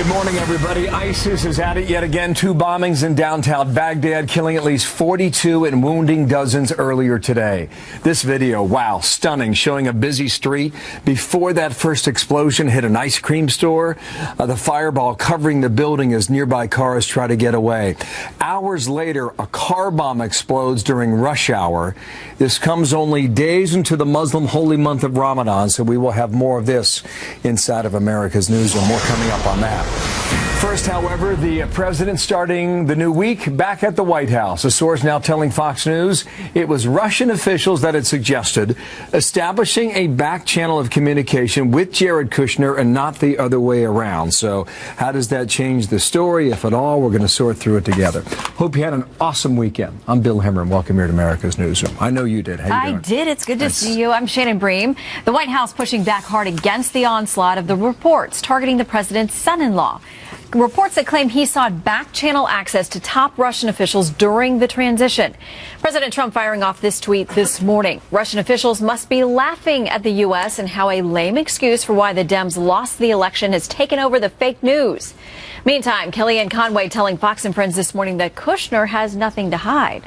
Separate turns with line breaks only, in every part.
Good morning, everybody. ISIS is at it yet again. 2 bombings in downtown Baghdad, killing at least 42 and wounding dozens earlier today. This video, wow, stunning, showing a busy street before that first explosion hit an ice cream store. The fireball covering the building as nearby cars try to get away. Hours later, a car bomb explodes during rush hour. This comes only days into the Muslim holy month of Ramadan, so we will have more of this inside of America's Newsroom. More coming up on that. First, however, the president starting the new week back at the White House. A source now telling Fox News it was Russian officials that had suggested establishing a back channel of communication with Jared Kushner and not the other way around. So how does that change the story, if at all? We're going to sort through it together. Hope you had an awesome weekend. I'm Bill Hemmer, and welcome here to America's Newsroom. I know you did. How you doing?
I did. It's good to see you. I'm Shannon Bream. The White House pushing back hard against the onslaught of the reports targeting the president's son-in-law. Reports that claim he sought back-channel access to top Russian officials during the transition. President Trump firing off this tweet this morning. Russian officials must be laughing at the U.S. and how a lame excuse for why the Dems lost the election has taken over the fake news. Meantime, Kellyanne Conway telling Fox and Friends this morning that Kushner has nothing to hide.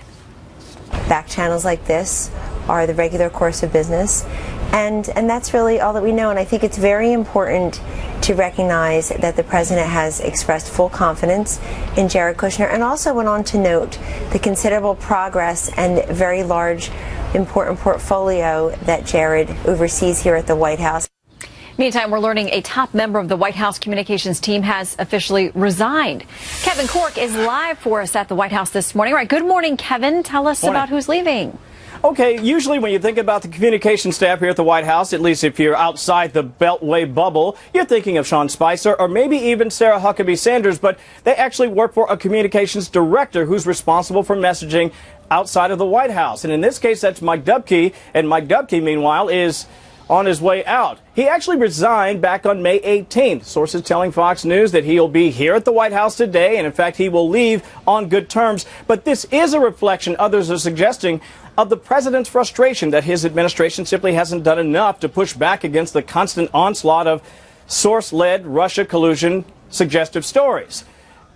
Back channels like this are the regular course of business, and that's really all that we know. And I think it's very important to recognize that the president has expressed full confidence in Jared Kushner, and also went on to note the considerable progress and very large, important portfolio that Jared oversees here at the White House.
Meantime, we're learning a top member of the White House communications team has officially resigned. Kevin Corke is live for us at the White House this morning. All right, good morning, Kevin. Tell us about who's leaving.
Okay, usually when you think about the communication staff here at the White House, at least if you're outside the Beltway bubble, you're thinking of Sean Spicer or maybe even Sarah Huckabee Sanders, but they actually work for a communications director who's responsible for messaging outside of the White House. And in this case, that's Mike Dubke, and Mike Dubke, meanwhile, is on his way out. He actually resigned back on May 18th. Sources telling Fox News that he'll be here at the White House today, and in fact, he will leave on good terms. But this is a reflection, others are suggesting, of the president's frustration that his administration simply hasn't done enough to push back against the constant onslaught of source-led Russia collusion suggestive stories.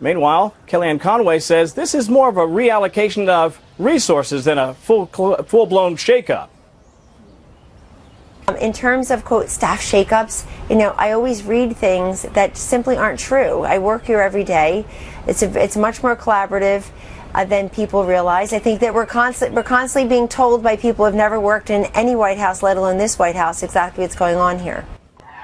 Meanwhile, Kellyanne Conway says this is more of a reallocation of resources than a full-blown shakeup.
In terms of, quote, staff shakeups, I always read things that simply aren't true. I work here every day. It's much more collaborative than people realize. I think that we're constantly being told by people who have never worked in any White House, let alone this White House, exactly what's going on here.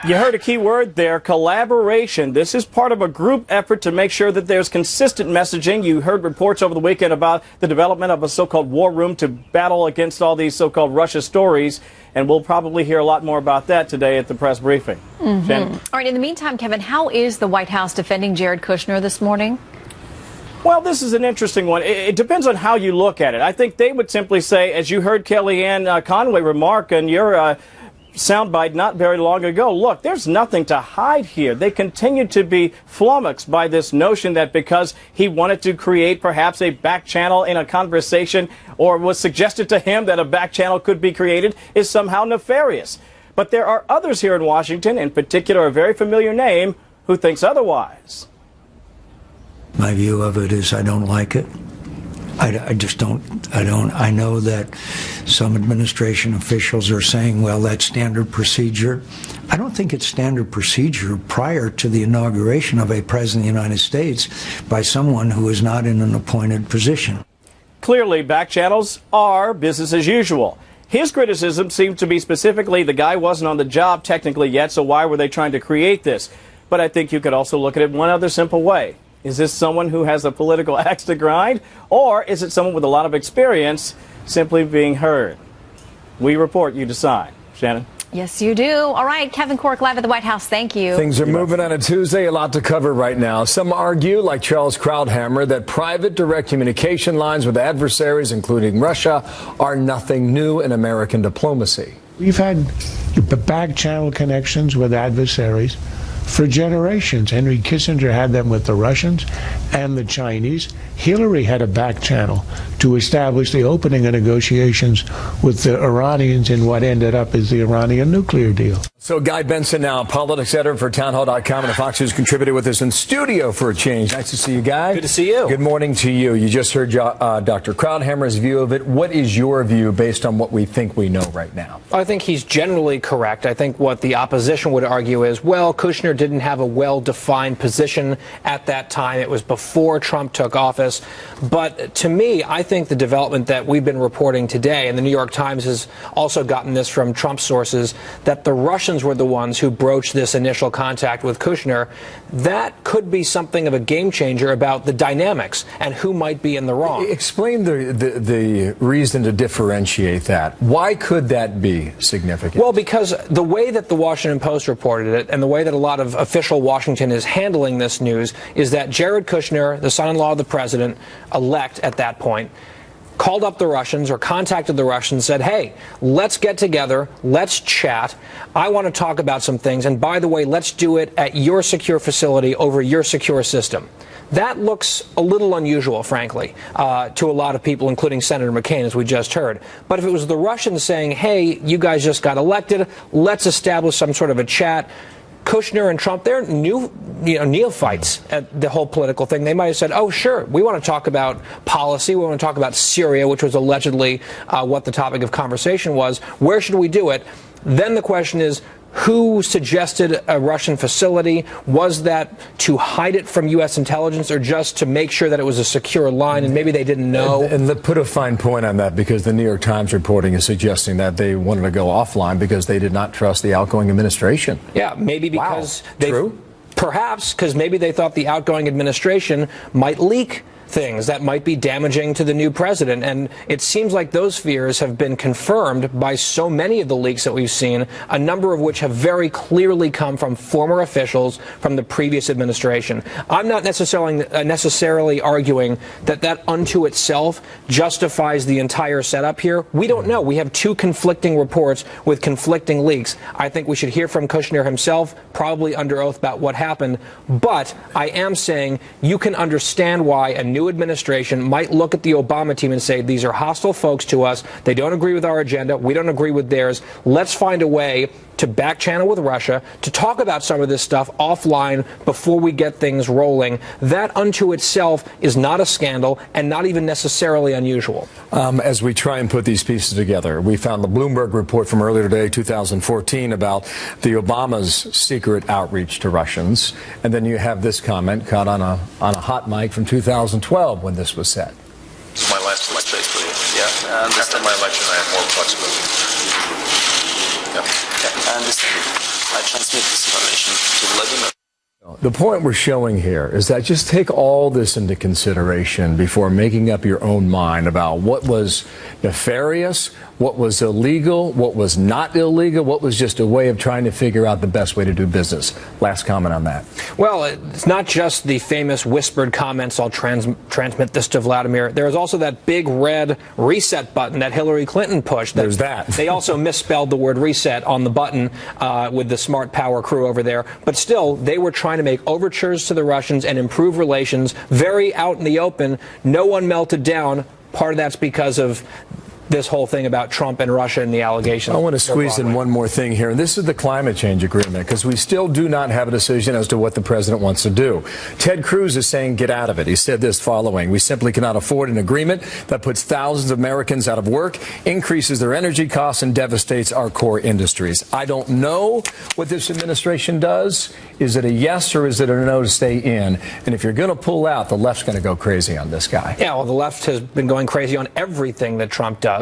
You heard a key word there, collaboration. This is part of a group effort to make sure that there's consistent messaging. You heard reports over the weekend about the development of a so-called war room to battle against all these so-called Russia stories. And we'll probably hear a lot more about that today at the press briefing. Shannon?
All right, in the meantime, Kevin, how is the White House defending Jared Kushner this morning?
Well, this is an interesting one. It depends on how you look at it. I think they would simply say, as you heard Kellyanne Conway remark in your soundbite not very long ago, look, there's nothing to hide here. They continue to be flummoxed by this notion that because he wanted to create perhaps a back channel in a conversation, or was suggested to him that a back channel could be created, is somehow nefarious. But there are others here in Washington, in particular a very familiar name, who thinks otherwise.
My view of it is I don't like it. I just don't. I know that some administration officials are saying, well, that's standard procedure. I don't think it's standard procedure prior to the inauguration of a president of the United States by someone who is not in an appointed position.
Clearly, back channels are business as usual. His criticism seems to be specifically the guy wasn't on the job technically yet, so why were they trying to create this? But I think you could also look at it one other simple way. Is this someone who has a political axe to grind, or is it someone with a lot of experience simply being heard? We report, you decide. Shannon?
Yes, you do. All right, Kevin Corke live at the White House. Thank you.
Things are moving on a Tuesday. A lot to cover right now. Some argue, like Charles Krauthammer, that private direct communication lines with adversaries, including Russia, are nothing new in American diplomacy.
We've had back channel connections with adversaries for generations. Henry Kissinger had them with the Russians and the Chinese. Hillary had a back channel to establish the opening of negotiations with the Iranians in what ended up as the Iranian nuclear deal.
So Guy Benson now, politics editor for townhall.com and a Fox News contributor with us in studio for a change. Nice to see you, Guy.
Good to see you.
Good morning to you. You just heard Dr. Krauthammer's view of it. What is your view based on what we think we know right now?
I think he's generally correct. I think what the opposition would argue is, well, Kushner didn't have a well-defined position at that time. It was before Trump took office. But to me, I think the development that we've been reporting today, and the New York Times has also gotten this from Trump sources, that the Russians were the ones who broached this initial contact with Kushner, that could be something of a game changer about the dynamics and who might be in the wrong.
Explain the reason to differentiate that. Why could that be significant?
Well, because the way that the Washington Post reported it and the way that a lot of official Washington is handling this news is that Jared Kushner, the son-in-law of the president-elect at that point, called up the Russians or contacted the Russians, said, hey, let's get together, let's chat. I want to talk about some things. And by the way, let's do it at your secure facility over your secure system. That looks a little unusual, frankly, to a lot of people, including Senator McCain, as we just heard. But if it was the Russians saying, hey, you guys just got elected, let's establish some sort of a chat, Kushner and Trump, they're neophytes at the whole political thing. They might have said, oh, sure, we want to talk about policy. We want to talk about Syria, which was allegedly what the topic of conversation was. Where should we do it? Then the question is, who suggested a Russian facility? Was that to hide it from U.S. intelligence or just to make sure that it was a secure line and maybe they didn't know?
And put a fine point on that, because the New York Times reporting is suggesting that they wanted to go offline because they did not trust the outgoing administration.
Yeah, maybe because
True?
Perhaps because maybe they thought the outgoing administration might leak things that might be damaging to the new president. And it seems like those fears have been confirmed by so many of the leaks that we've seen, a number of which have very clearly come from former officials from the previous administration. I'm not necessarily arguing that unto itself justifies the entire setup here. We don't know. We have two conflicting reports with conflicting leaks. I think we should hear from Kushner himself, probably under oath, about what happened. But I am saying you can understand why a new administration might look at the Obama team and say, these are hostile folks to us. They don't agree with our agenda. We don't agree with theirs. Let's find a way to back channel with Russia, to talk about some of this stuff offline before we get things rolling. That unto itself is not a scandal and not even necessarily unusual.
As we try and put these pieces together, we found the Bloomberg report from earlier today, 2014, about the Obama's secret outreach to Russians. And then you have this comment caught on a hot mic from 2012 when this was said.
It's my last election, basically. Yeah. After my election, I have more flexibility. I understand. I transmit this information to Vladimir.
The point we're showing here is that just take all this into consideration before making up your own mind about what was nefarious, what was illegal, what was not illegal, what was just a way of trying to figure out the best way to do business. Last comment on that.
Well, it's not just the famous whispered comments, I'll transmit this to Vladimir. There was also that big red reset button that Hillary Clinton pushed.
There's that.
They also misspelled the word reset on the button with the smart power crew over there. But still, they were trying to make overtures to the Russians and improve relations very out in the open. No one melted down. Part of that's because of this whole thing about Trump and Russia and the allegations.
I want to squeeze in one more thing here, and this is the climate change agreement, because we still do not have a decision as to what the president wants to do. Ted Cruz is saying get out of it. He said this following: we simply cannot afford an agreement that puts thousands of Americans out of work, increases their energy costs, and devastates our core industries. I don't know what this administration does. Is it a yes or is it a no to stay in? And if you're going to pull out, the left's going to go crazy on this guy.
Yeah, well, the left has been going crazy on everything that Trump does.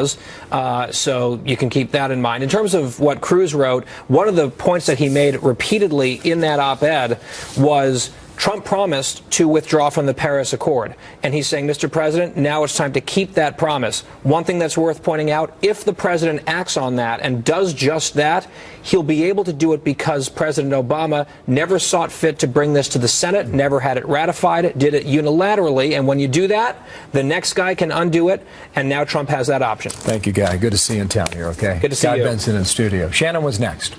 So you can keep that in mind. In terms of what Cruz wrote, one of the points that he made repeatedly in that op-ed was Trump promised to withdraw from the Paris Accord. And he's saying, Mr. President, now it's time to keep that promise. One thing that's worth pointing out, if the president acts on that and does just that, he'll be able to do it because President Obama never sought fit to bring this to the Senate, never had it ratified, did it unilaterally. And when you do that, the next guy can undo it. And now Trump has that option.
Thank you, Guy. Good to see you in town here, okay?
Good to see you.
Guy Benson in studio. Shannon was next.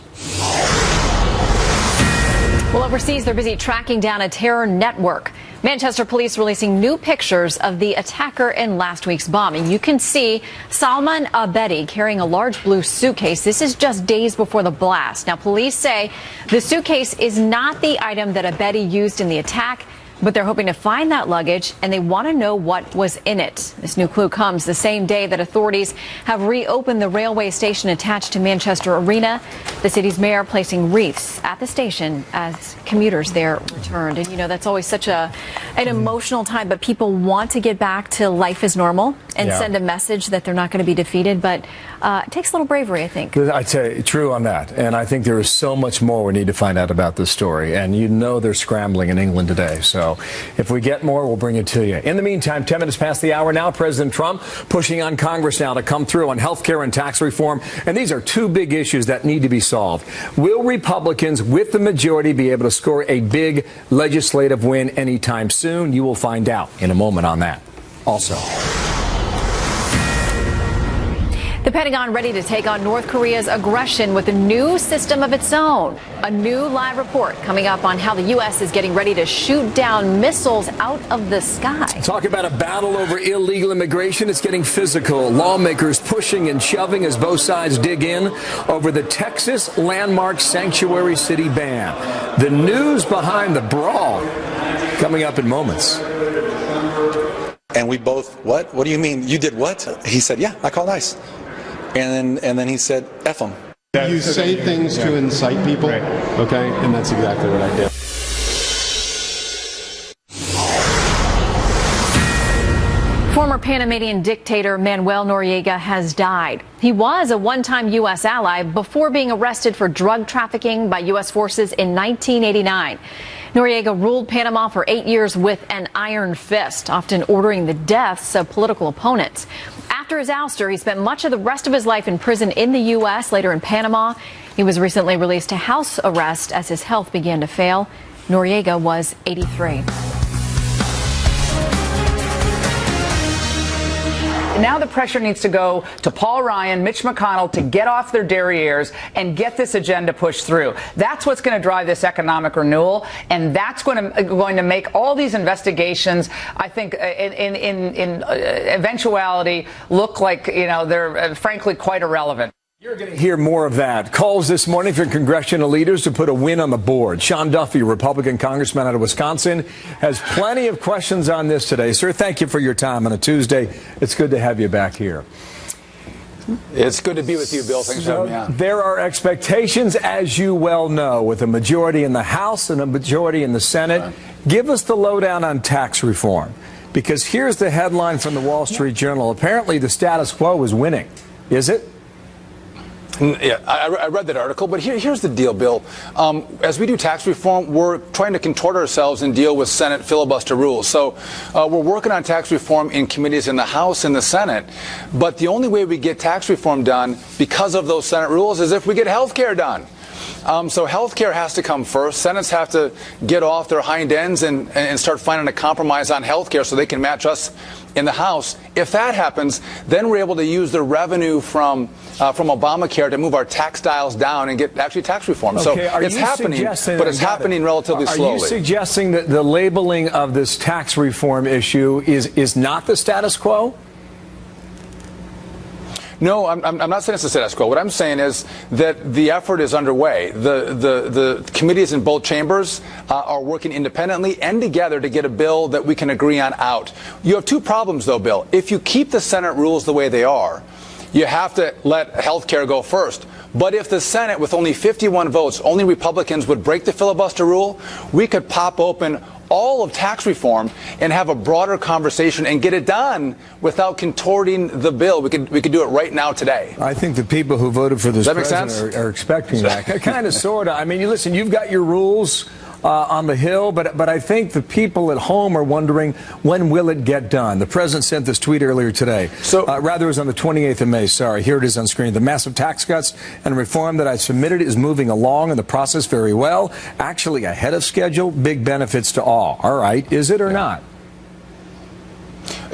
Well, overseas, they're busy tracking down a terror network. Manchester police releasing new pictures of the attacker in last week's bombing. You can see Salman Abedi carrying a large blue suitcase. This is just days before the blast. Now, police say the suitcase is not the item that Abedi used in the attack, but they're hoping to find that luggage, and they want to know what was in it. This new clue comes the same day that authorities have reopened the railway station attached to Manchester Arena. The city's mayor placing wreaths at the station as commuters there returned. And, you know, that's always such an emotional time, but people want to get back to life as normal and send a message that they're not going to be defeated. But it takes a little bravery, I think.
I'd say true on that. And I think there is so much more we need to find out about this story. And you know they're scrambling in England today. So if we get more, we'll bring it to you. In the meantime, 10 minutes past the hour now, President Trump pushing on Congress now to come through on health care and tax reform. And these are two big issues that need to be solved. Will Republicans with the majority be able to score a big legislative win anytime soon? You will find out in a moment on that. Also,
the Pentagon ready to take on North Korea's aggression with a new system of its own. A new live report coming up on how the U.S. is getting ready to shoot down missiles out of the sky.
Talk about a battle over illegal immigration. It's getting physical. Lawmakers pushing and shoving as both sides dig in over the Texas landmark sanctuary city ban. The news behind the brawl coming up in moments.
And we both, what? What do you mean? You did what? He said, yeah, I called ICE. And then he said, F them.
You say things to incite people, okay? And that's exactly what I did.
Former Panamanian dictator Manuel Noriega has died. He was a one-time U.S. ally before being arrested for drug trafficking by U.S. forces in 1989. Noriega ruled Panama for 8 years with an iron fist, often ordering the deaths of political opponents. After his ouster, he spent much of the rest of his life in prison in the U.S., later in Panama. He was recently released to house arrest as his health began to fail. Noriega was 83.
Now the pressure needs to go to Paul Ryan, Mitch McConnell to get off their derrieres and get this agenda pushed through. That's what's going to drive this economic renewal, and that's going to make all these investigations, I think, in eventuality, look like, you know, they're frankly quite irrelevant.
You're going to hear more of that. Calls this morning for congressional leaders to put a win on the board. Sean Duffy, Republican congressman out of Wisconsin, has plenty of questions on this today. Sir, thank you for your time on a Tuesday. It's good to have you back here.
It's good to be with you, Bill. Thanks for having me on.
There are expectations, as you well know, with a majority in the House and a majority in the Senate. Give us the lowdown on tax reform, because here's the headline from the Wall Street Journal. Apparently, the status quo is winning. Is it?
Yeah, I read that article, but here's the deal, Bill. As we do tax reform, we're trying to contort ourselves and deal with Senate filibuster rules. So we're working on tax reform in committees in the House and the Senate. But the only way we get tax reform done because of those Senate rules is if we get health care done. So health care has to come first. Senates have to get off their hind ends and start finding a compromise on health care so they can match us in the House. If that happens, then we're able to use the revenue from Obamacare to move our tax dials down and get actually tax reform. So it's happening, but it's happening relatively slowly.
Are you suggesting that the labeling of this tax reform issue is not the status quo?
No, I'm not saying it's the status quo. What I'm saying is that the effort is underway. The committees in both chambers are working independently and together to get a bill that we can agree on out. You have two problems, though, Bill. If you keep the Senate rules the way they are, you have to let health care go first. But if the Senate, with only 51 votes, only Republicans would break the filibuster rule, we could pop open all of tax reform and have a broader conversation and get it done without contorting the bill. We could do it right now today.
I think the people who voted for this president are expecting that. Kind of, sort of. I mean, listen, you've got your rules on the Hill, but I think the people at home are wondering, when will it get done? The president sent this tweet earlier today. Rather, it was on the 28th of May. Sorry, here it is on screen. The massive tax cuts and reform that I submitted is moving along in the process very well. Actually, ahead of schedule. Big benefits to all. All right. Is it or not?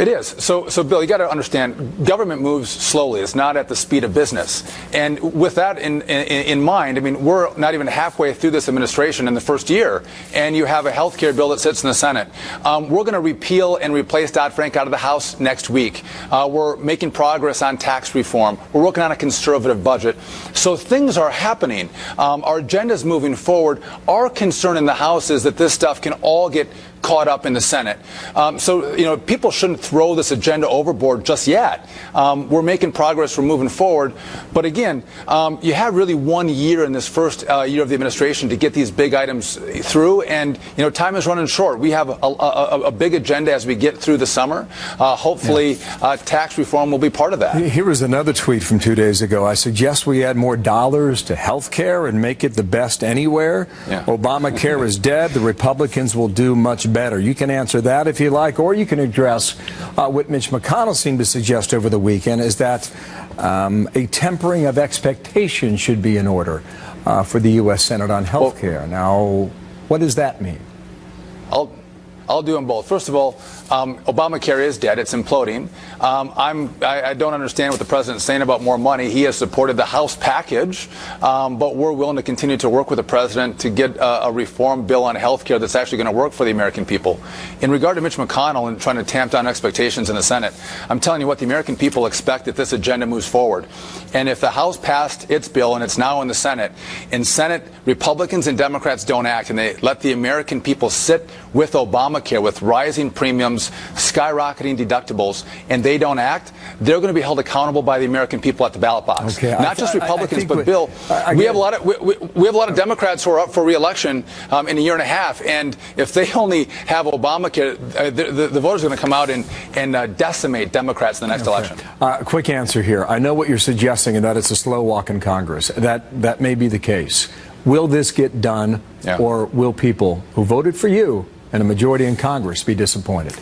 It is. So Bill, you got to understand, government moves slowly. It's not at the speed of business. And with that in mind, I mean, we're not even halfway through this administration in the first year, and you have a health care bill that sits in the Senate. We're going to repeal and replace Dodd-Frank out of the House next week. We're making progress on tax reform. We're working on a conservative budget. So things are happening. Our agenda is moving forward. Our concern in the House is that this stuff can all get caught up in the Senate. So, people shouldn't throw this agenda overboard just yet. We're making progress. We're moving forward. But again, you have really 1 year in this first year of the administration to get these big items through. And, time is running short. We have a big agenda as we get through the summer. Hopefully, tax reform will be part of that.
Here was another tweet from 2 days ago. I suggest we add more dollars to health care and make it the best anywhere. Yeah. Obamacare is dead. The Republicans will do much better. You can answer that if you like, or you can address what Mitch McConnell seemed to suggest over the weekend, is that a tempering of expectations should be in order for the U.S. Senate on health care. Now, what does that mean?
I'll do them both. First of all, Obamacare is dead. It's imploding. I don't understand what the president's saying about more money. He has supported the House package, but we're willing to continue to work with the president to get a reform bill on health care that's actually going to work for the American people. In regard to Mitch McConnell and trying to tamp down expectations in the Senate, I'm telling you what, the American people expect that this agenda moves forward. And if the House passed its bill and it's now in the Senate, Republicans and Democrats don't act, and they let the American people sit with Obamacare, with rising premiums, skyrocketing deductibles, and they don't act, they're going to be held accountable by the American people at the ballot box. Okay, not just Republicans, but Bill, we have a lot of Democrats who are up for re-election in a year and a half, and if they only have Obamacare, the voters are going to come out and decimate Democrats in the next election.
Quick answer here. I know what you're suggesting, and that it's a slow walk in Congress. That may be the case. Will this get done, or will people who voted for you and a majority in Congress be disappointed?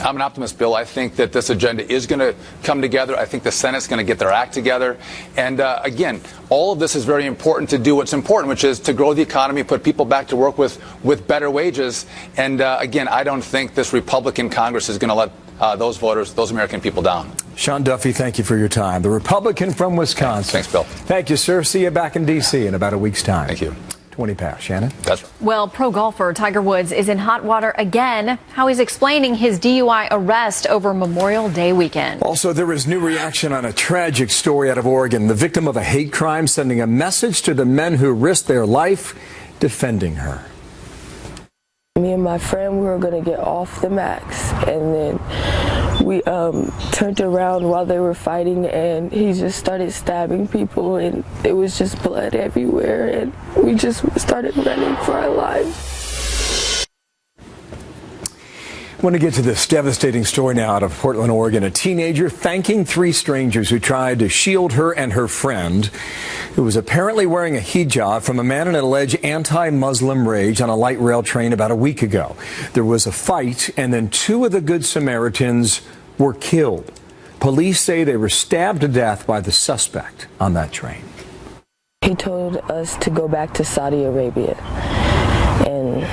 I'm an optimist, Bill. I think that this agenda is going to come together. I think the Senate's going to get their act together. And again, all of this is very important to do what's important, which is to grow the economy, put people back to work with better wages. And again, I don't think this Republican Congress is going to let those voters, those American people down.
Sean Duffy, thank you for your time. The Republican from Wisconsin.
Thanks, Bill.
Thank you, sir. See you back in D.C. in about a week's time.
Thank you.
20 past. Shannon?
That's right.
Well, pro golfer Tiger Woods is in hot water again. How he's explaining his DUI arrest over Memorial Day weekend.
Also, there is new reaction on a tragic story out of Oregon. The victim of a hate crime sending a message to the men who risked their life defending her.
Me and my friend, we were going to get off the max, and then we turned around while they were fighting, and he just started stabbing people, and it was just blood everywhere, and we just started running for our lives.
I want to get to this devastating story now out of Portland, Oregon. A teenager thanking 3 strangers who tried to shield her and her friend, who was apparently wearing a hijab, from a man in an alleged anti-Muslim rage on a light rail train about a week ago. There was a fight, and then 2 of the Good Samaritans were killed. Police say they were stabbed to death by the suspect on that train.
He told us to go back to Saudi Arabia, and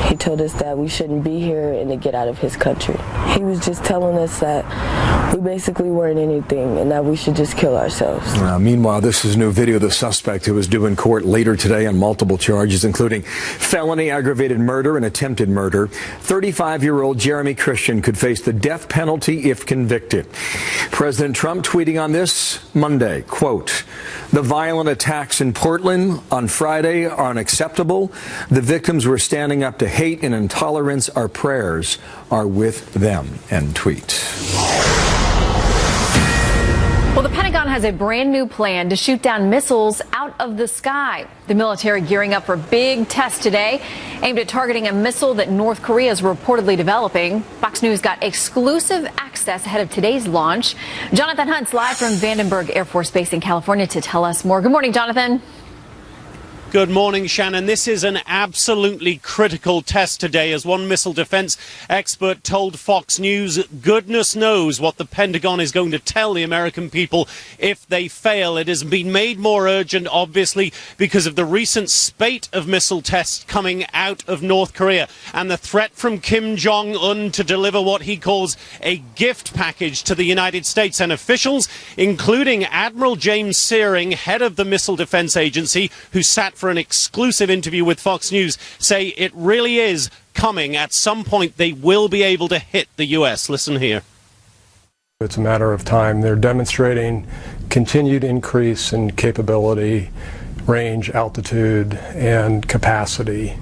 he told us that we shouldn't be here and to get out of his country. He was just telling us that we basically weren't anything and that we should just kill ourselves.
Meanwhile, this is new video of the suspect who is due in court later today on multiple charges, including felony aggravated murder and attempted murder. 35-year-old Jeremy Christian could face the death penalty if convicted. President Trump tweeting on this Monday, quote, "The violent attacks in Portland on Friday are unacceptable. The victims were standing up to hate and intolerance. Our prayers are with them," end tweet.
Well, the Pentagon has a brand new plan to shoot down missiles out of the sky. The military gearing up for a big test today, aimed at targeting a missile that North Korea is reportedly developing. Fox News got exclusive access ahead of today's launch. Jonathan Hunt's live from Vandenberg Air Force Base in California to tell us more. Good morning, Jonathan.
Good morning, Shannon. This is an absolutely critical test today, as one missile defense expert told Fox News, goodness knows what the Pentagon is going to tell the American people if they fail. It has been made more urgent, obviously, because of the recent spate of missile tests coming out of North Korea and the threat from Kim Jong-un to deliver what he calls a gift package to the United States. And officials, including Admiral James Searing, head of the Missile Defense Agency, who sat for an exclusive interview with Fox News, say it really is coming. At some point, they will be able to hit the U.S. Listen here.
It's a matter of time. They're demonstrating continued increase in capability, range, altitude, and capacity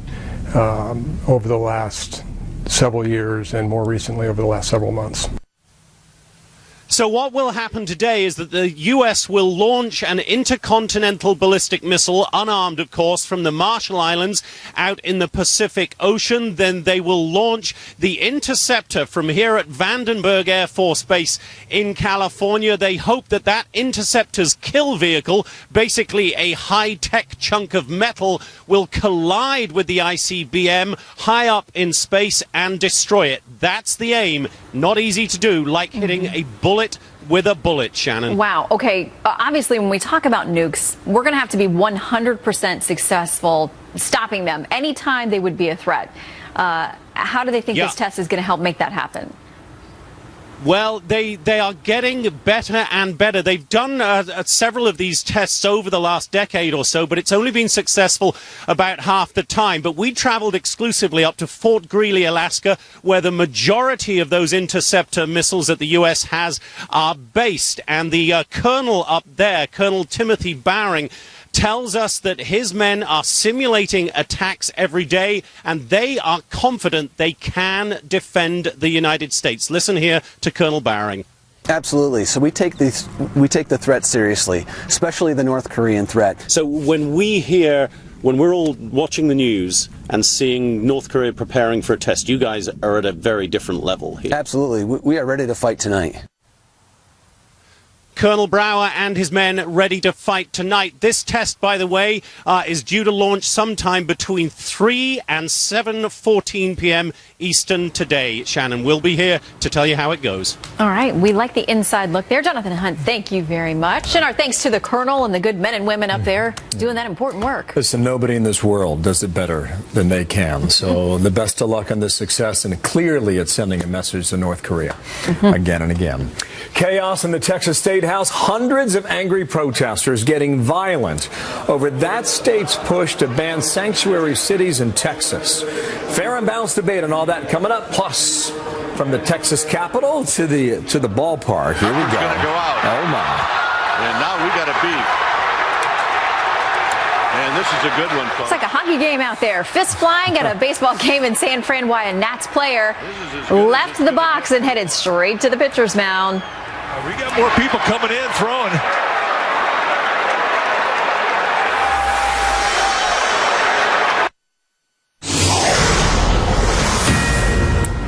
over the last several years, and more recently over the last several months.
So what will happen today is that the U.S. will launch an intercontinental ballistic missile, unarmed of course, from the Marshall Islands out in the Pacific Ocean. Then they will launch the Interceptor from here at Vandenberg Air Force Base in California. They hope that that Interceptor's kill vehicle, basically a high-tech chunk of metal, will collide with the ICBM high up in space and destroy it. That's the aim. Not easy to do, like hitting a bullet with a bullet, Shannon.
Wow. Okay. Obviously, when we talk about nukes, we're going to have to be 100% successful stopping them anytime they would be a threat. How do they think this test is going to help make that happen?
Well, they are getting better and better. They've done several of these tests over the last decade or so, but it's only been successful about half the time. But we traveled exclusively up to Fort Greely, Alaska, where the majority of those interceptor missiles that the U.S. has are based. And the colonel up there, Colonel Timothy Bowring, tells us that his men are simulating attacks every day, and they are confident they can defend the United States. Listen here to Colonel Bowring.
Absolutely. So we take the threat seriously, especially the North Korean threat.
So when we're all watching the news and seeing North Korea preparing for a test, you guys are at a very different level here.
Absolutely. We are ready to fight tonight.
Colonel Brower and his men ready to fight tonight. This test, by the way, is due to launch sometime between 3 and 7:14 p.m. Eastern today. Shannon will be here to tell you how it goes.
All right. We like the inside look there. Jonathan Hunt, thank you very much. And our thanks to the Colonel and the good men and women up there doing that important work.
Listen, nobody in this world does it better than they can. So the best of luck on this success. And clearly it's sending a message to North Korea again and again. Chaos in the Texas State House. Hundreds of angry protesters getting violent over that state's push to ban sanctuary cities in Texas. Fair and balanced debate on all that coming up. Plus, from the Texas Capitol to the ballpark. Here we go.
Gonna go out.
Oh my!
And now we got a beef. And this is a good one, folks.
It's like a hockey game out there. Fist flying at a baseball game in San Fran, while a Nats player left the box and headed straight to the pitcher's mound.
We got more people coming in, throwing.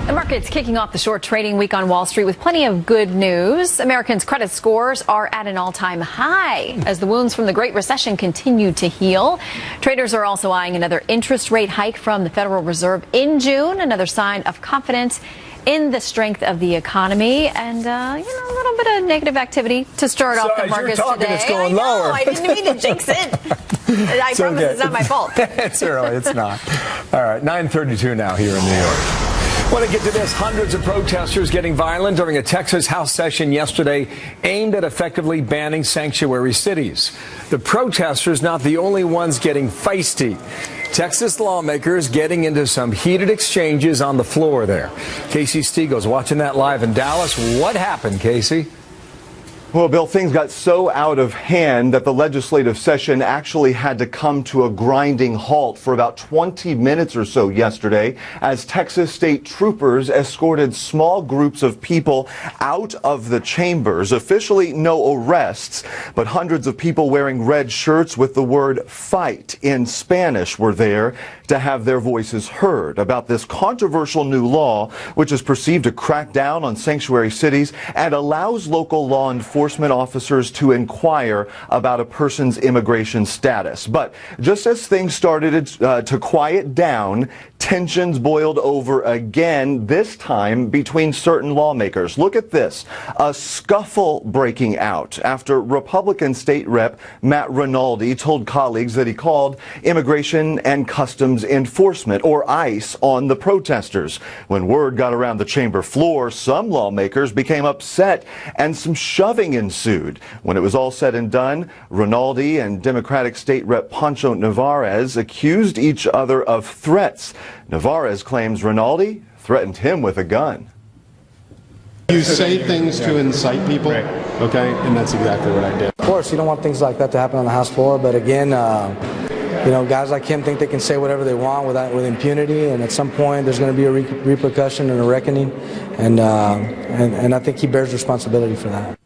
The market's kicking off the short trading week on Wall Street with plenty of good news. Americans' credit scores are at an all-time high as the wounds from the Great Recession continue to heal. Traders are also eyeing another interest rate hike from the Federal Reserve in June, another sign of confidence in the strength of the economy, and a little bit of negative activity to start off the markets today.
It's going lower.
I didn't mean to jinx it. I promise it's not my fault.
It's early. It's not. All right, 9:32 now here in New York. Want to get to this. Hundreds of protesters getting violent during a Texas House session yesterday aimed at effectively banning sanctuary cities. The protesters not the only ones getting feisty. Texas lawmakers getting into some heated exchanges on the floor there. Casey Stiegel's watching that live in Dallas. What happened, Casey?
Well, Bill, things got so out of hand that the legislative session actually had to come to a grinding halt for about 20 minutes or so yesterday as Texas state troopers escorted small groups of people out of the chambers. Officially, no arrests, but hundreds of people wearing red shirts with the word "fight" in Spanish were there to have their voices heard about this controversial new law, which is perceived to crack down on sanctuary cities and allows local law enforcement enforcement officers to inquire about a person's immigration status. But just as things started to quiet down, tensions boiled over again, this time between certain lawmakers. Look at this. A scuffle breaking out after Republican State Rep Matt Rinaldi told colleagues that he called Immigration and Customs Enforcement, or ICE, on the protesters. When word got around the chamber floor, some lawmakers became upset and some shoving ensued. When it was all said and done, Rinaldi and Democratic State Rep Pancho Narvaez accused each other of threats. Narvaez claims Rinaldi threatened him with a gun.
You say things to incite people, okay? And that's exactly what I did.
Of course, you don't want things like that to happen on the House floor, but again, you know, guys like him think they can say whatever they want with impunity, and at some point there's going to be a repercussion and a reckoning, and I think he bears responsibility for that.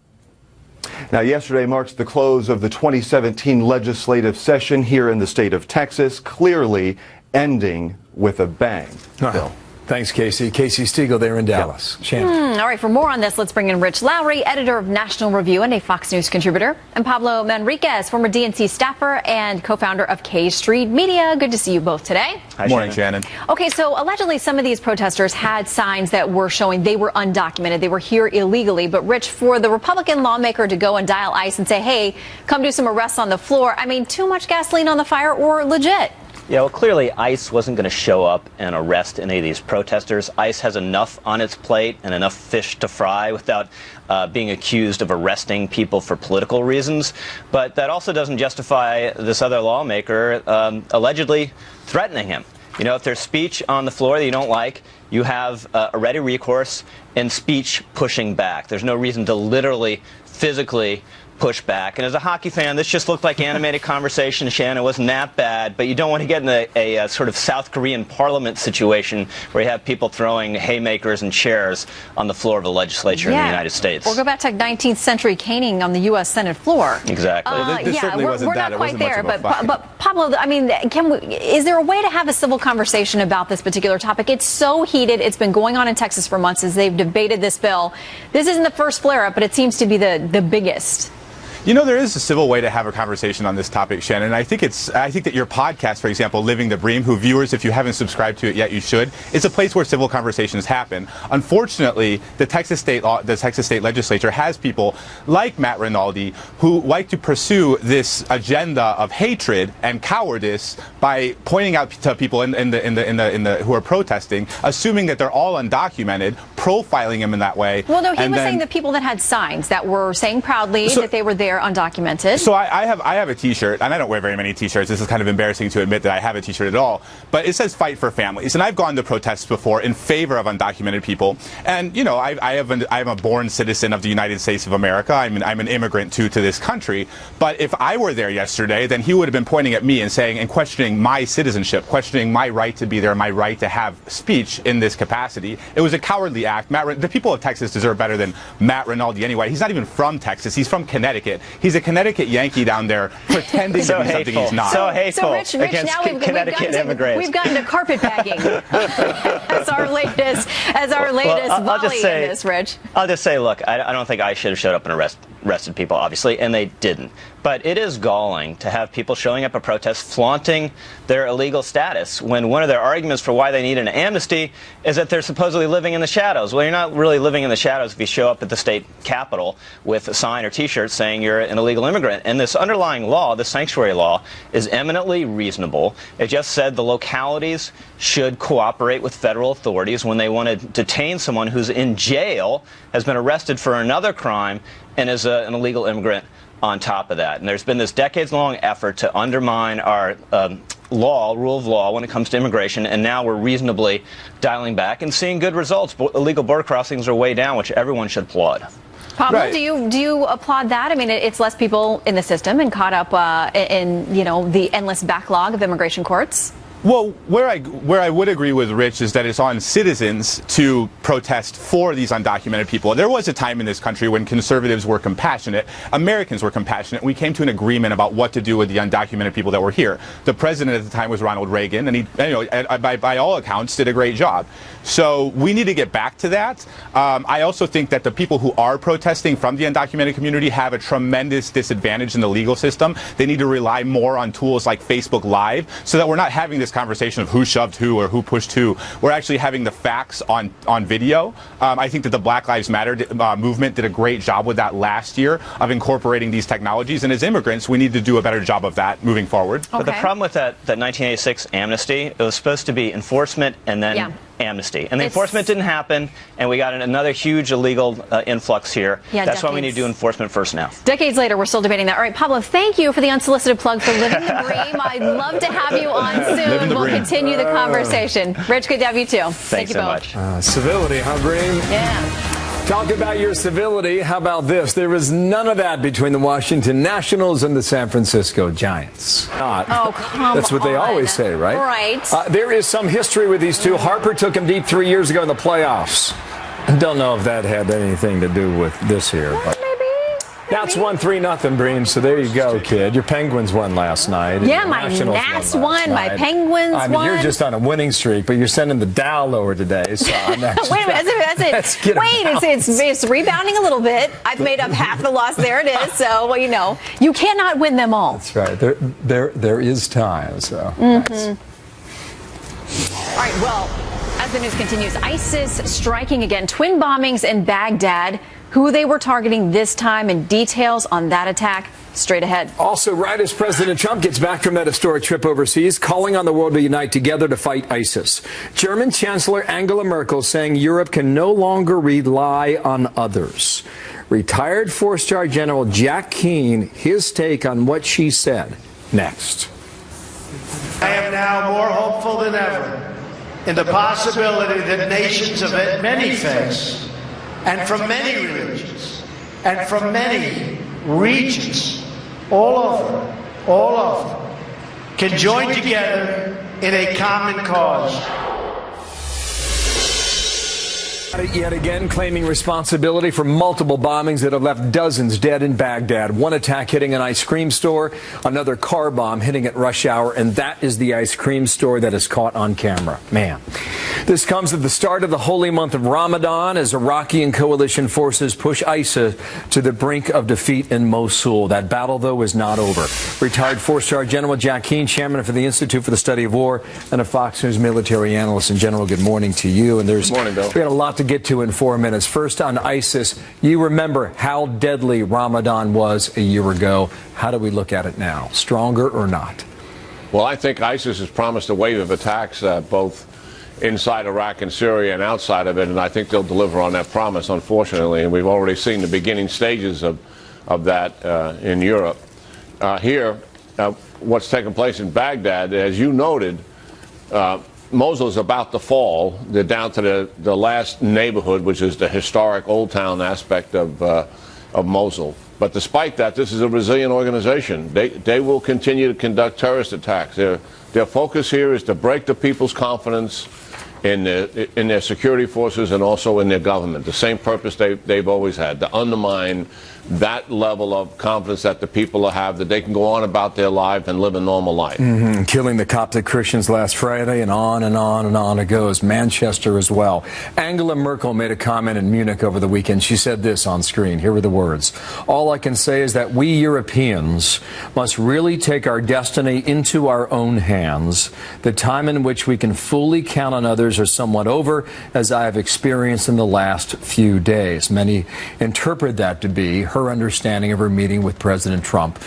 Now, yesterday marks the close of the 2017 legislative session here in the state of Texas, clearly ending with a bang. Bill.
Thanks, Casey. Casey Stiegel there in Dallas.
All right, for more on this, let's bring in Rich Lowry, editor of National Review and a Fox News contributor, and Pablo Manriquez, former DNC staffer and co-founder of K Street Media. Good to see you both today.
Hi, morning, Shannon.
Okay, so allegedly some of these protesters had signs that were showing they were undocumented. They were here illegally. But, Rich, for the Republican lawmaker to go and dial ICE and say, hey, come do some arrests on the floor, I mean, too much gasoline on the fire or legit?
Yeah, well, clearly ICE wasn't going to show up and arrest any of these protesters. ICE has enough on its plate and enough fish to fry without being accused of arresting people for political reasons. But that also doesn't justify this other lawmaker allegedly threatening him. You know, if there's speech on the floor that you don't like, you have a ready recourse in speech pushing back. There's no reason to literally, physically push back. And as a hockey fan, this just looked like animated conversation, Shannon. It wasn't that bad, but you don't want to get in a sort of South Korean parliament situation where you have people throwing haymakers and chairs on the floor of the legislature in the United States.
Or go back to 19th century caning on the U.S. Senate floor.
Exactly.
This certainly wasn't we're not quite there, but Pablo, I mean, is there a way to have a civil conversation about this particular topic? It's so heated. It's been going on in Texas for months as they've debated this bill. This isn't the first flare-up, but it seems to be the biggest.
You know, there is a civil way to have a conversation on this topic, Shannon. I think that your podcast, for example, Living the Bream, who viewers, if you haven't subscribed to it yet, you should. It's a place where civil conversations happen. Unfortunately, the Texas State Legislature has people like Matt Rinaldi who like to pursue this agenda of hatred and cowardice by pointing out to people who are protesting, assuming that they're all undocumented, profiling them in that way.
Well, no, he was saying the people that had signs that were saying proudly that they were there undocumented.
So I have a T-shirt, and I don't wear very many T-shirts. This is kind of embarrassing to admit that I have a T-shirt at all. But it says "Fight for Families," and I've gone to protests before in favor of undocumented people. And you know, I'm a born citizen of the United States of America. I'm an immigrant to this country. But if I were there yesterday, then he would have been pointing at me and saying and questioning my citizenship, questioning my right to be there, my right to have speech in this capacity. It was a cowardly act. The people of Texas deserve better than Matt Rinaldi anyway. He's not even from Texas. He's from Connecticut. He's a Connecticut Yankee down there pretending to be something he's not.
So hateful
Rich,
against
now
Connecticut immigrants.
We've gotten to carpetbagging as our latest volley in this, Rich.
I'll just say, look, I don't think I should have showed up and arrested people, obviously, and they didn't. But it is galling to have people showing up at protests flaunting their illegal status when one of their arguments for why they need an amnesty is that they're supposedly living in the shadows. Well, you're not really living in the shadows if you show up at the state capitol with a sign or T-shirt saying you're an illegal immigrant. And this underlying law, the sanctuary law, is eminently reasonable. It just said the localities should cooperate with federal authorities when they want to detain someone who's in jail, has been arrested for another crime, and is an illegal immigrant on top of that. And there's been this decades-long effort to undermine our rule of law when it comes to immigration, and now we're reasonably dialing back and seeing good results. Illegal border crossings are way down, which everyone should applaud.
Pablo,
Right.
do you applaud that? I mean, it's less people in the system and caught up in the endless backlog of immigration courts.
Well, where I would agree with Rich is that it's on citizens to protest for these undocumented people. There was a time in this country when conservatives were compassionate, Americans were compassionate. We came to an agreement about what to do with the undocumented people that were here. The president at the time was Ronald Reagan, and he, by all accounts, did a great job. So we need to get back to that. I also think that the people who are protesting from the undocumented community have a tremendous disadvantage in the legal system. They need to rely more on tools like Facebook Live so that we're not having this conversation of who shoved who or who pushed who. We're actually having the facts on video. I think that the Black Lives Matter movement did a great job with that last year of incorporating these technologies. And as immigrants, we need to do a better job of that moving forward.
Okay. But the problem with that 1986 amnesty, it was supposed to be enforcement and then amnesty. And the enforcement didn't happen, and we got another huge illegal influx here. That's why we need to do enforcement first now.
Decades later, we're still debating that. All right, Pablo, thank you for the unsolicited plug for Living the Dream. I'd love to have you on soon. We'll continue the conversation. Rich, good to have you too.
Thanks
you
so
both.
much.
Civility, huh, Bream?
Yeah.
Talk about your civility. How about this? There was none of that between the Washington Nationals and the San Francisco Giants.
Oh, come
That's what they always say, right?
Right.
There is some history with these two. Harper took them deep 3 years ago in the playoffs. Don't know if that had anything to do with this here. But that's 1-3-0, Bream. So there you go, kid. Your Penguins won last night.
Yeah, my Nats won. My Penguins won.
You're just on a winning streak, but you're sending the Dow lower today. So I'm actually
Wait a minute. It's rebounding a little bit. I've made up half the loss. There it is. So, well, you cannot win them all.
That's right. There is time. So.
All right. Well, as the news continues, ISIS striking again. Twin bombings in Baghdad. Who they were targeting this time and details on that attack straight ahead.
Also, right as President Trump gets back from that historic trip overseas, calling on the world to unite together to fight ISIS. German Chancellor Angela Merkel saying Europe can no longer rely on others. Retired four-star General Jack Keane, his take on what she said. Next.
I am now more hopeful than ever in the possibility that nations of many faiths and from many religions, and from many regions, all over, can join together in a common cause.
Yet again, claiming responsibility for multiple bombings that have left dozens dead in Baghdad. One attack hitting an ice cream store, another car bomb hitting at rush hour, and that is the ice cream store that is caught on camera. Man. This comes at the start of the holy month of Ramadan as Iraqi and coalition forces push ISIS to the brink of defeat in Mosul. That battle, though, is not over. Retired four-star General Jack Keane, chairman for the Institute for the Study of War and a Fox News military analyst. And General, good morning to you. And
good morning, Bill.
We got a lot to get to in 4 minutes. First on ISIS, you remember how deadly Ramadan was a year ago. How do we look at it now? Stronger or not?
Well, I think ISIS has promised a wave of attacks both inside Iraq and Syria and outside of it, and I think they'll deliver on that promise, unfortunately. And we've already seen the beginning stages of that in Europe. Here, what's taken place in Baghdad, as you noted, Mosul is about to fall. They're down to the last neighborhood, which is the historic Old Town aspect of Mosul. But despite that, this is a resilient organization. They will continue to conduct terrorist attacks. Their focus here is to break the people's confidence in their security forces and also in their government. The same purpose they've always had, to undermine that level of confidence that the people have, that they can go on about their life and live a normal life.
Killing the Coptic Christians last Friday, and on and on and on it goes. Manchester as well. Angela Merkel made a comment in Munich over the weekend. She said this on screen. Here were the words. All I can say is that we Europeans must really take our destiny into our own hands. The time in which we can fully count on others are somewhat over, as I have experienced in the last few days. Many interpret that to be her understanding of her meeting with President Trump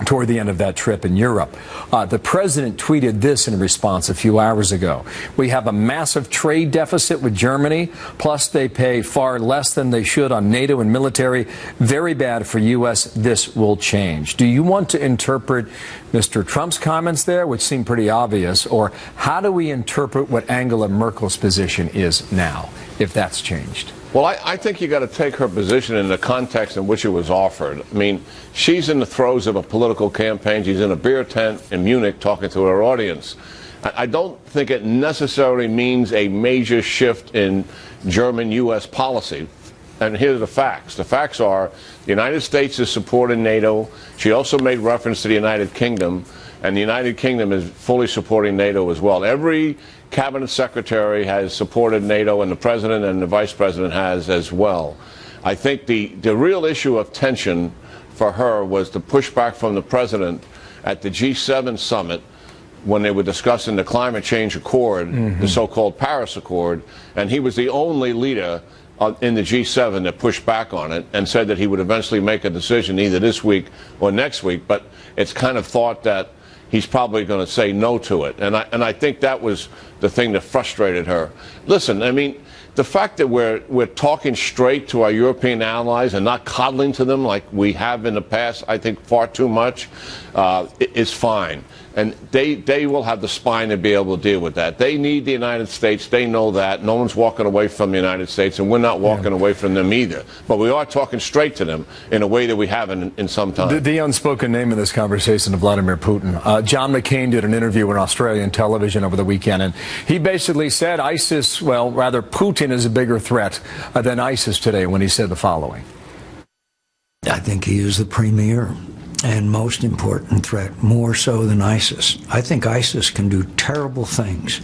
toward the end of that trip in Europe. The president tweeted this in response a few hours ago. We have a massive trade deficit with Germany, plus they pay far less than they should on NATO and military. Very bad for U.S. This will change. Do you want to interpret Mr. Trump's comments there, which seem pretty obvious, or how do we interpret what Angela Merkel's position is now? if that's changed.
Well, I think you got to take her position in the context in which it was offered. I mean, she's in the throes of a political campaign. She's in a beer tent in Munich talking to her audience. I don't think it necessarily means a major shift in German-U.S. policy. And here are the facts. The facts are the United States is supporting NATO. She also made reference to the United Kingdom, and the United Kingdom is fully supporting NATO as well. Every cabinet secretary has supported NATO, and the president and the vice president has as well. I think the real issue of tension for her was the pushback from the president at the G7 summit when they were discussing the climate change accord, the so-called Paris Accord, and he was the only leader in the G7 that pushed back on it and said that he would eventually make a decision either this week or next week, but it's kind of thought that he's probably going to say no to it. And I think that was the thing that frustrated her. Listen, I mean, the fact that we're talking straight to our European allies and not coddling to them like we have in the past, I think far too much, is fine. And they will have the spine to be able to deal with that. They need the United States. They know that. No one's walking away from the United States, and we're not walking away from them either. But we are talking straight to them in a way that we haven't in some time.
The unspoken name in this conversation of Vladimir Putin. John McCain did an interview on Australian television over the weekend, and he basically said ISIS, well, rather Putin is a bigger threat than ISIS today when he said the following.
I think he is the premier and most important threat, more so than ISIS. I think ISIS can do terrible things,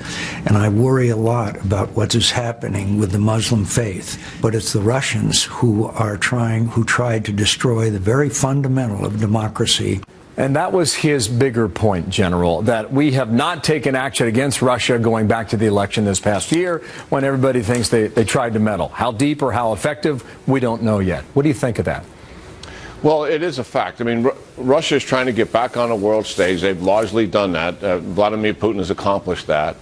and I worry a lot about what is happening with the Muslim faith. But it's the Russians who tried to destroy the very fundamental of democracy.
And that was his bigger point, General, that we have not taken action against Russia going back to the election this past year when everybody thinks they tried to meddle. How deep or how effective, we don't know yet. What do you think of that?
Well, it is a fact. I mean, Russia is trying to get back on the world stage. They've largely done that. Vladimir Putin has accomplished that.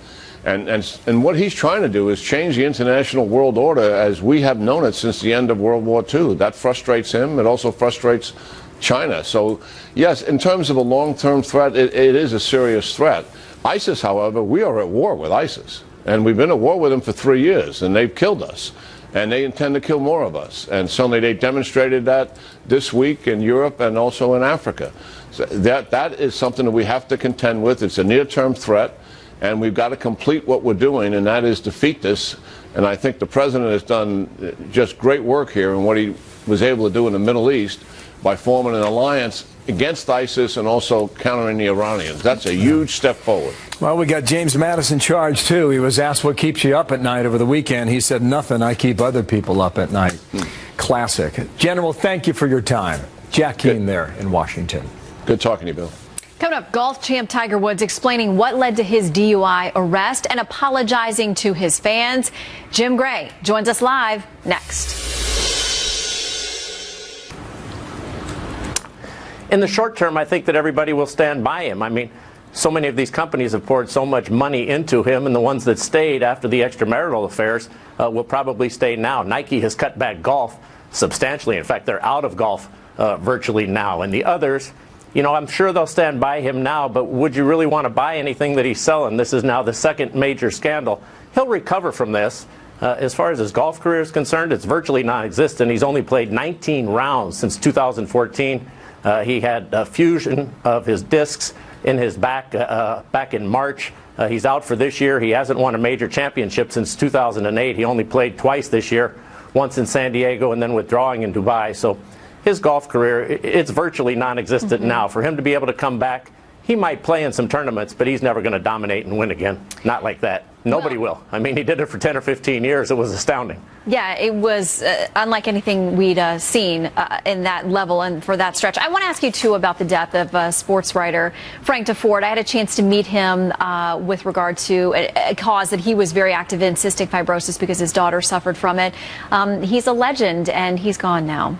And what he's trying to do is change the international world order as we have known it since the end of World War II. That frustrates him. It also frustrates China. So, yes, in terms of a long-term threat, it is a serious threat. ISIS, however, we are at war with ISIS. And we've been at war with them for 3 years, and they've killed us. And they intend to kill more of us. And certainly they demonstrated that this week in Europe and also in Africa. So that is something that we have to contend with. It's a near-term threat, and we've got to complete what we're doing, and that is defeat this. And I think the president has done just great work here in what he was able to do in the Middle East by forming an alliance against ISIS and also countering the Iranians. That's a huge step forward.
Well, we got James Mattis in charge, too. He was asked what keeps you up at night over the weekend. He said, nothing. I keep other people up at night. Classic. General, thank you for your time. Jack Keane there in Washington.
Good talking to you, Bill.
Coming up, golf champ Tiger Woods explaining what led to his DUI arrest and apologizing to his fans. Jim Gray joins us live next.
In the short term, I think that everybody will stand by him. I mean, so many of these companies have poured so much money into him, and the ones that stayed after the extramarital affairs will probably stay now. Nike has cut back golf substantially. In fact, they're out of golf virtually now. And the others, you know, I'm sure they'll stand by him now, but would you really want to buy anything that he's selling? This is now the second major scandal. He'll recover from this. As far as his golf career is concerned, it's virtually non-existent. He's only played 19 rounds since 2014. He had a fusion of his discs in his back back in March. He's out for this year. He hasn't won a major championship since 2008. He only played twice this year, once in San Diego and then withdrawing in Dubai. So his golf career, it's virtually non-existent now. For him to be able to come back, he might play in some tournaments, but he's never going to dominate and win again. Not like that. Nobody will. I mean, he did it for 10 or 15 years. It was astounding.
Yeah, it was unlike anything we'd seen in that level and for that stretch. I want to ask you, too, about the death of sports writer Frank DeFord. I had a chance to meet him with regard to a cause that he was very active in, cystic fibrosis, because his daughter suffered from it. He's a legend, and he's gone now.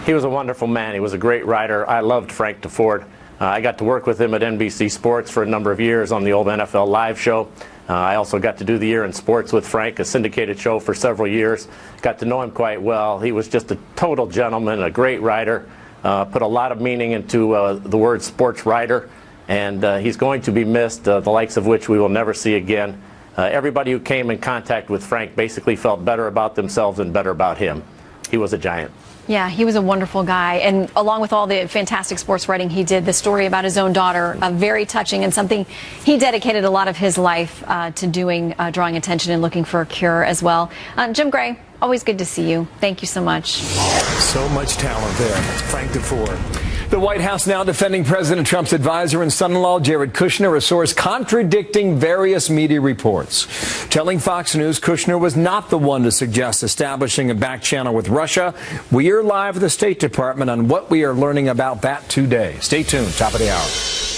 He was a wonderful man. He was a great writer. I loved Frank DeFord. I got to work with him at NBC Sports for a number of years on the old NFL Live show. I also got to do The Year in Sports with Frank, a syndicated show for several years. Got to know him quite well. He was just a total gentleman, a great writer, put a lot of meaning into the word sports writer, and he's going to be missed, the likes of which we will never see again. Everybody who came in contact with Frank basically felt better about themselves and better about him. He was a giant.
Yeah, he was a wonderful guy. And along with all the fantastic sports writing he did, the story about his own daughter, very touching and something he dedicated a lot of his life to doing, drawing attention and looking for a cure as well. Jim Gray, always good to see you. Thank you so much.
So much talent there. Frank DeFord. The White House now defending President Trump's advisor and son-in-law, Jared Kushner, a source contradicting various media reports. Telling Fox News Kushner was not the one to suggest establishing a back channel with Russia. We are live at the State Department on what we are learning about that today. Stay tuned. Top of the hour.